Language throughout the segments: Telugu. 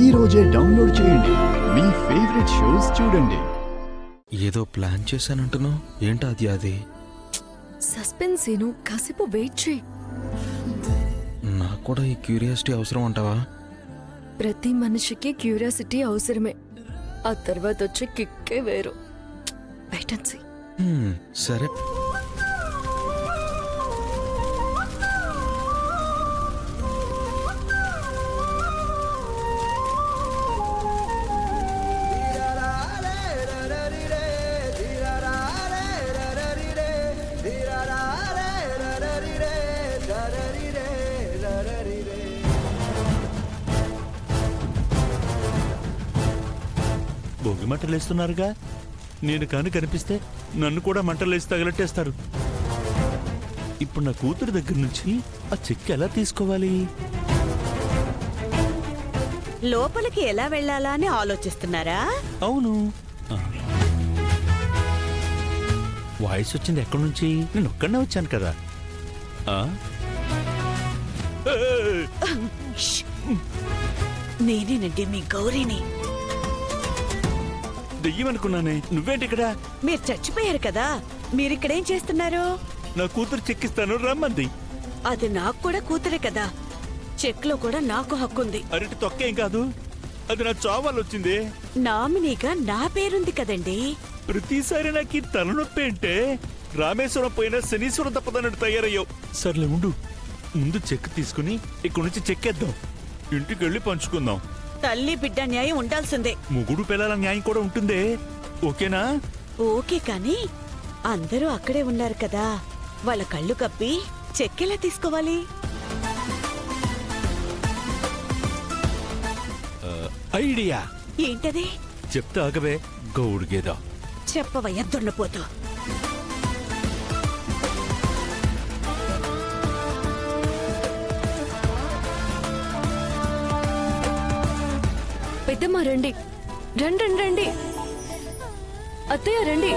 ఈ రోజే డౌన్లోడ్ చేయండి, మీ ఫేవరెట్ షోస్ చూడండి. ఏదో ప్లాన్ చేశానంటున్నావు, ఏంటా అది? సస్పెన్స్ ఏను, కాసేపు వెయిట్ చేయి. నాకు కూడా ఈ క్యూరియాసిటీ అవసరం అంటావా? ప్రతి మనిషికి క్యూరియాసిటీ అవసరమే, ఆ తర్వాత వచ్చే కిక్కే వేరు. Wait and see. సరే. భోగి మంటలేస్తున్నారుగా, నేను కాని కనిపిస్తే నన్ను కూడా మంటలేసి తగలట్టేస్తారు. ఇప్పుడు నా కూతురు దగ్గర నుంచి ఆ చెక్ ఎలా తీసుకోవాలి? లోపలికి ఎలా వెళ్ళాలా అని ఆలోచిస్తున్నారా? అవును. వాయిస్ వచ్చింది ఎక్కడి నుంచి? నేను ఒక్కడనే వచ్చాను కదా. నేనేనండి మీ గౌరీని. దెయ్యమనుకున్నానే, నువ్వేంటి ఇక్కడ? మీరు చచ్చిపోయారు కదా, మీరిక్కడేం చేస్తున్నారు? నా కూతురు చెక్కిస్తాను రమ్మంది. అది నాకు కూడా కూతురే కదా, చెక్ లో కూడా నాకు హక్కుంది. అరటి తొక్కేం కాదు, అది నా చావాలు వచ్చింది. నామినీగా నా పేరుంది కదండి. ప్రతిసారి నాకు ఈ తలనొప్పి అంటే రామేశ్వరం పోయినా శనీశ్వరం తప్పదన్నట్టు తయారయ్యావు. సర్లే ఉండు, ముందు చెక్ తీసుకుని ఇక్కడి నుంచి చెక్కేద్దాం, ఇంటికి వెళ్ళి పంచుకుందాం. తల్లి బిడ్డ న్యాయం ఉండాల్సిందే. ముగుడు పిల్లల న్యాయం కూడా ఉంటుందే, ఓకేనా? ఓకే, కానీ అందరూ అక్కడే ఉన్నారు కదా, వాళ్ళ కళ్ళు కప్పి చెక్కెలా తీసుకోవాలి? ఐడియా ఏంటది? చెప్తా ఆగవే గౌడిగేదా. చెప్పవయ్యా దున్నపోతూ. పెద్దమ్మ రండి, రండి రండి. అత్తయ్య రండి.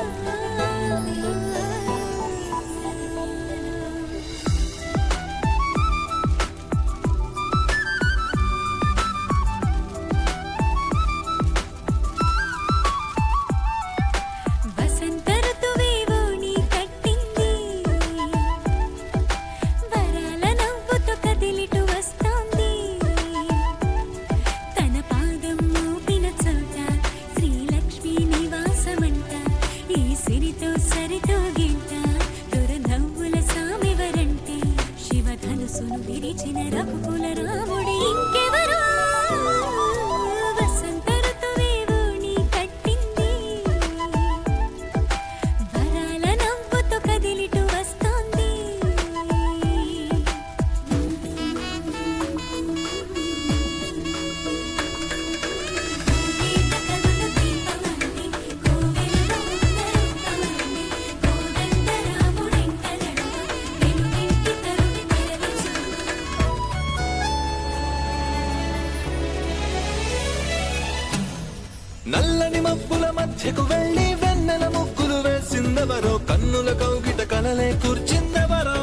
నల్లని మబ్బుల మధ్యకు వెళ్లి వెన్నెల ముగ్గులు వేసిందెవరో, కన్నుల కౌగిట కలలే కూర్చిందెవరో,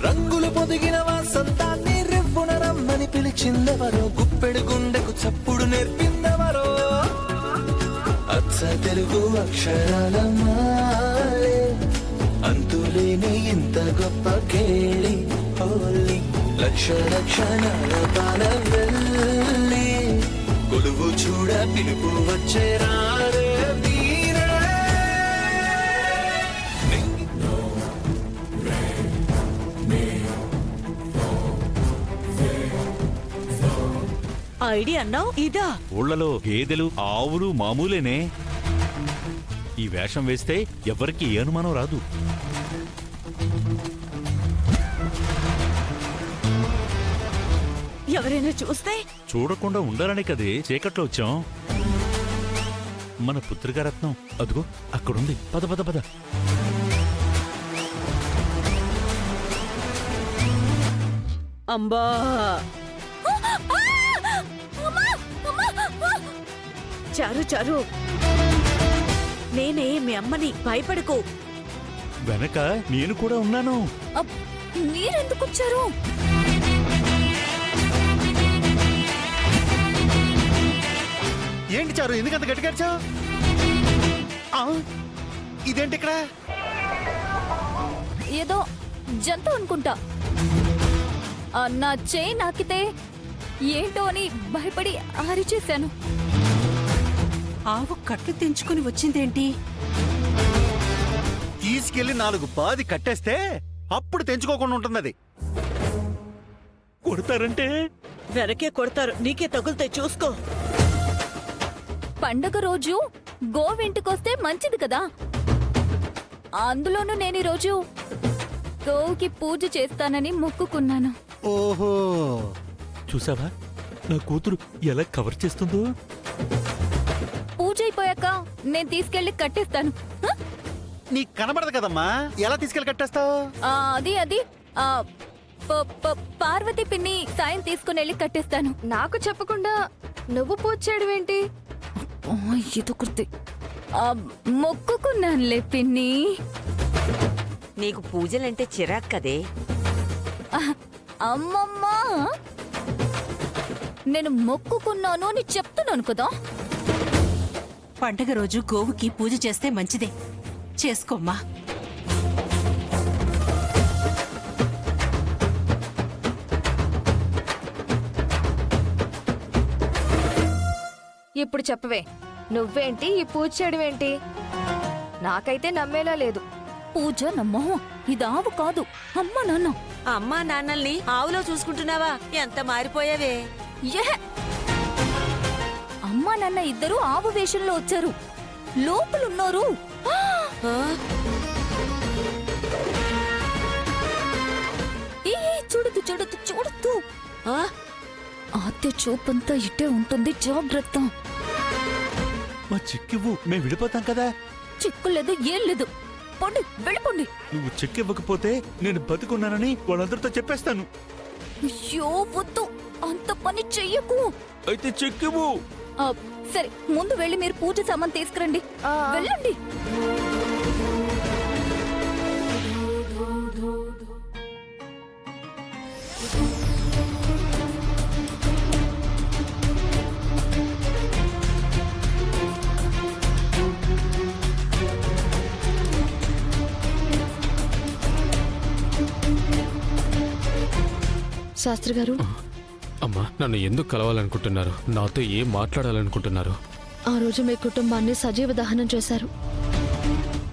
రంగులు పొదిగిన వాసంతాన్ని రివ్వున రమ్మని పిలిచిందెవరో, గుప్పెడు గుండెకు చప్పుడు నేర్పిందెవరో, అచ్చ తెలుగు అక్షరాల మాలే అంతులేని ఇంత గొప్ప కేళి హోలీ, లక్ష లక్షణాల పాల వెళ్ళి కొలువు చూడ పిలుపు వచ్చే రారే వీరే. ఐడియా అన్నావు ఇదా? ఊళ్ళలో గేదెలు ఆవులు మామూలేనే, ఈ వేషం వేస్తే ఎవరికి ఏ అనుమానం రాదు. ఎవరైనా చూస్తే? చూడకుండా ఉండాలనే కదే చీకట్లో వచ్చాం. మన పుత్రికారత్నం అదిగో అక్కడుంది, పద పద పద. అంబా, చారు చారు, నేనే మీ అమ్మని, భయపడకు. వెనక నేను కూడా ఉన్నాను. మీరెందుకు వచ్చారు? ఏంటి చారు ఎందుకంత గట్టిగడిచావు? ఇదేంటి ఇక్కడ? ఏదో జంతువు అనుకుంటా. నా చేయి నాకితే ఏంటో అని భయపడి అరిచేశాను. ఆవు కట్లు తెంచుకుని వచ్చిందేంటి? తీసుకెళ్లి 4 పాది కట్టేస్తే అప్పుడు తెంచుకోకుండా ఉంటుంది అది. కొడతారంటే వెనకే కొడతారు, నీకే తగులుతాయి చూసుకో. పండగ రోజు గోవింటికొస్తే మంచిది కదా. అందులోనూ నేను ఈరోజు గోవుకి పూజ చేస్తానని మొక్కుకున్నాను. ఓహో, చూసావా నా కూతురు ఎలా కవర్ చేస్తుందో? పూజ అయిపోయాక నేను తీసుకెళ్లి కట్టేస్తాను. హ? నీకు కనబడదు కదమ్మా, ఎలా తీసుకెళ్లి కట్టేస్తావు? అది ఆ, పార్వతి పిన్ని సాయం తీసుకుని వెళ్ళి కట్టేస్తాను. నాకు చెప్పకుండా నువ్వు పూజ చేయడం ఏంటి? ఇది కుర్తి మొక్కుకున్నానులే పిన్ని. నీకు పూజలంటే చిరాక్ కదే. అమ్మమ్మా, నేను మొక్కుకున్నాను అని చెప్తున్నాను కదా. పండగ రోజు గోవుకి పూజ చేస్తే మంచిదే. చేసుకోమ్మా. ఇప్పుడు చెప్పవే, నువ్వేంటి ఈ పూజ చేయడం ఏంటి? నాకైతే నమ్మేలా లేదు. పూజ నమ్మో, ఇది ఆవు కాదు, అమ్మ నాన్న. అమ్మా నాన్నల్ని ఆవులో చూసుకుంటున్నావా? ఎంత మారిపోయావే. యెహె! అమ్మా నాన్న ఇద్దరు ఆవు వేషంలో వచ్చారు. లోపలున్నారు. ఆ? ఏ చూడదు చూడదు చూడదు. ఆ? ఆద్య చూపంతా ఇట్టే ఉంటుంది, జాగ్రత్త. మా చెక్కివ్వు, మేము విడిపోతాం కదా. చిక్కు లేదు, ఏం లేదు. పొండి, వెళ్ళిపోండి. నువ్వు చెక్కివ్వకపోతే నేను బతుకున్నానని వాళ్ళందరితో చెప్పేస్తాను. అయ్యో వద్దు, అంత పని చెయ్యకు. అయితే చెక్కివ్వు. సరే, ముందు వెళ్ళి మీరు పూజ సామాన్ తీసుకురండి. వెళ్ళండి. శాస్త్రి గారు, అమ్మా, నన్ను ఎందుకు కలవాలనుకుంటున్నారు? నాతో ఏం మాట్లాడాలనుకుంటున్నారు? ఆ రోజు మీ కుటుంబాన్ని సజీవ దహనం చేశారు.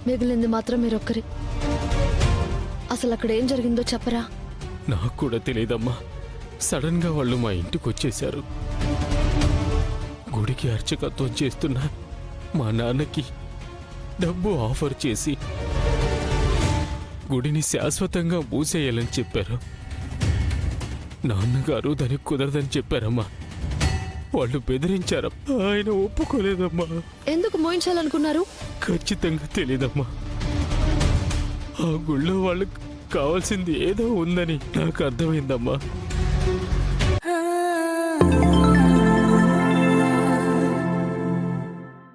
మిగిలింది మాత్రం మీరొక్కరే. అసలు అక్కడ ఏం జరిగిందో చెప్పరా? నాకు కూడా తెలియదమ్మా. సడన్ గా వాళ్ళు మా ఇంటికి వచ్చేశారు. గుడికి అర్చకత్వం చేస్తున్న మా నాన్నకి డబ్బు ఆఫర్ చేసి గుడిని శాశ్వతంగా మూసేయాలని చెప్పారు. నాన్నగారు దానికి కుదరదని చెప్పారమ్మా. వాళ్ళు బెదిరించారు. ఆయన ఒప్పుకోలేదమ్మా. ఎందుకు మోయించాలనుకున్నారు? ఖచ్చితంగా తెలీదమ్మా. ఆ గుళ్ళో వాళ్ళకి కావాల్సింది ఏదో ఉందని నాకు అర్థమైందమ్మా.